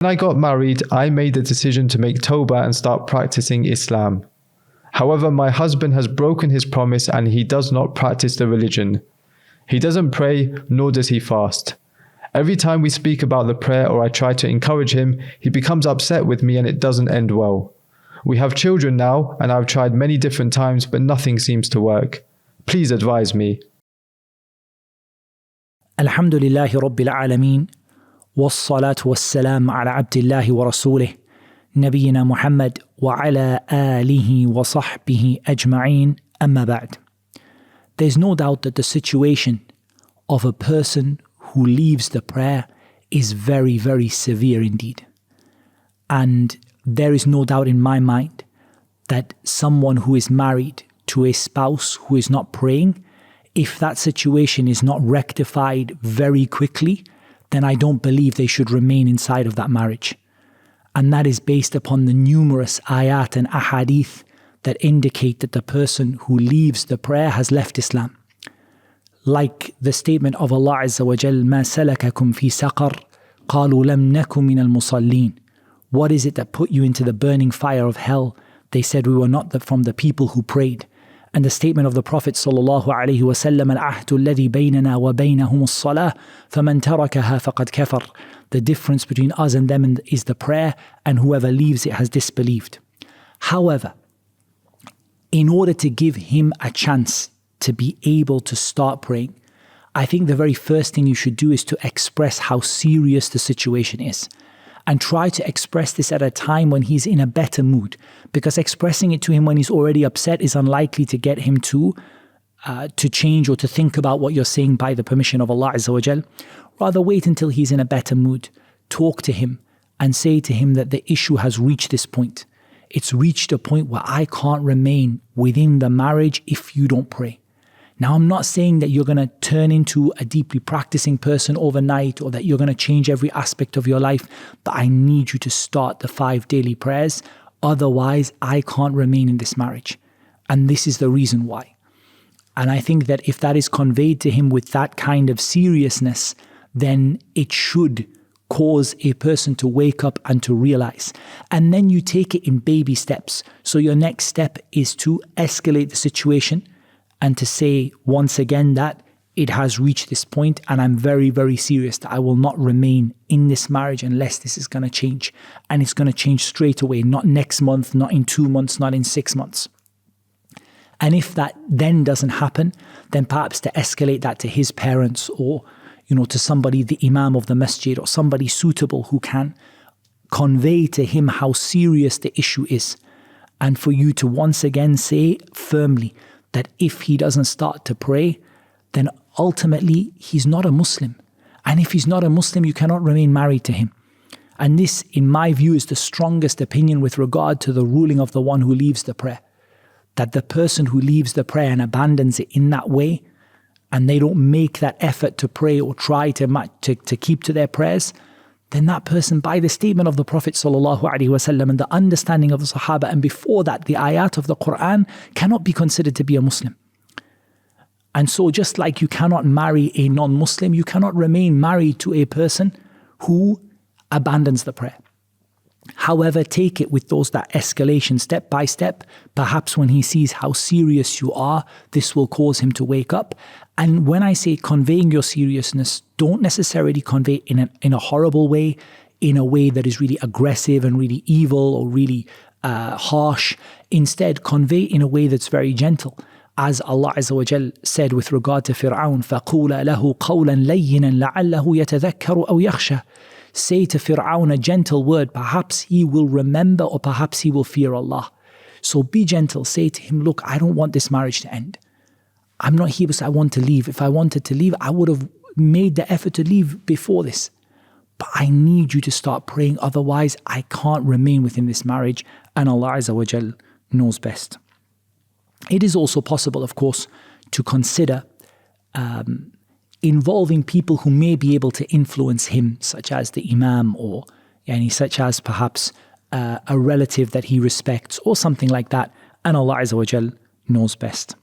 When I got married, I made the decision to make Tawbah and start practicing Islam. However, my husband has broken his promise and he does not practice the religion. He doesn't pray, nor does he fast. Every time we speak about the prayer or I try to encourage him, he becomes upset with me and it doesn't end well. We have children now and I've tried many different times but nothing seems to work. Please advise me. Alhamdulillahi Rabbil Alameen. والصلاة والسلام على عبد الله ورسوله نبينا محمد وعلى آله وصحبه أجمعين أما بعد. There's no doubt that the situation of a person who leaves the prayer is very, very severe indeed. And there is no doubt in my mind that someone who is married to a spouse who is not praying, if that situation is not rectified very quickly, then I don't believe they should remain inside of that marriage. And that is based upon the numerous ayat and ahadith that indicate that the person who leaves the prayer has left Islam. Like the statement of Allah Azza wa Jal, مَا سَلَكَكُمْ فِي سَقَرٍ قَالُوا لَمْ نَكُ مِنَ الْمُصَلِّينَ. What is it that put you into the burning fire of hell? They said, we were not from the people who prayed. And the statement of the Prophet sallallahu alaihi wasallam, الْعَهْدُ الَّذِي بَيْنَنَا وَبَيْنَهُمُ الصَّلَاةِ فَمَنْ تَرَكَهَا فَقَدْ كَفَرَ. The difference between us and them is the prayer, and whoever leaves it has disbelieved. However, in order to give him a chance to be able to start praying, I think the very first thing you should do is to express how serious the situation is. And try to express this at a time when he's in a better mood. Because expressing it to him when he's already upset is unlikely to get him to change or to think about what you're saying by the permission of Allah Azza wa Jal. Rather wait until he's in a better mood. Talk to him and say to him that the issue has reached this point. It's reached a point where I can't remain within the marriage if you don't pray. Now, I'm not saying that you're going to turn into a deeply practicing person overnight or that you're going to change every aspect of your life, but I need you to start the 5 daily prayers. Otherwise, I can't remain in this marriage. And this is the reason why. And I think that if that is conveyed to him with that kind of seriousness, then it should cause a person to wake up and to realize. And then you take it in baby steps. So your next step is to escalate the situation and to say once again that it has reached this point and I'm very, very serious that I will not remain in this marriage unless this is going to change. And it's going to change straight away, not next month, not in 2 months, not in 6 months. And if that then doesn't happen, then perhaps to escalate that to his parents or, to somebody, the imam of the masjid or somebody suitable who can convey to him how serious the issue is. And for you to once again say firmly that if he doesn't start to pray, then ultimately he's not a Muslim. And if he's not a Muslim, you cannot remain married to him. And this, in my view, is the strongest opinion with regard to the ruling of the one who leaves the prayer. That the person who leaves the prayer and abandons it in that way, and they don't make that effort to pray or try to keep to their prayers, then that person, by the statement of the Prophet ﷺ and the understanding of the Sahaba, and before that, the ayat of the Qur'an, cannot be considered to be a Muslim. And so just like you cannot marry a non-Muslim, you cannot remain married to a person who abandons the prayer. However, take it with that escalation step by step. Perhaps when he sees how serious you are, this will cause him to wake up. And when I say conveying your seriousness, don't necessarily convey in a horrible way, in a way that is really aggressive and really evil or really harsh. Instead, convey in a way that's very gentle. As Allah Azza wa Jal said with regard to Fir'aun, فَقُولَ لَهُ قَوْلًا لَيِّنًا لَعَلَّهُ يَتَذَكَّرُ أَوْ يَخْشَى. Say to Fir'aun a gentle word, perhaps he will remember or perhaps he will fear Allah. So be gentle, say to him, look, I don't want this marriage to end. I'm not here because I want to leave. If I wanted to leave, I would have made the effort to leave before this. But I need you to start praying, otherwise I can't remain within this marriage, and Allah Azza wa Jal knows best. It is also possible, of course, to consider involving people who may be able to influence him, such as the imam or such as perhaps a relative that he respects or something like that, and Allah Azza wa Jal knows best.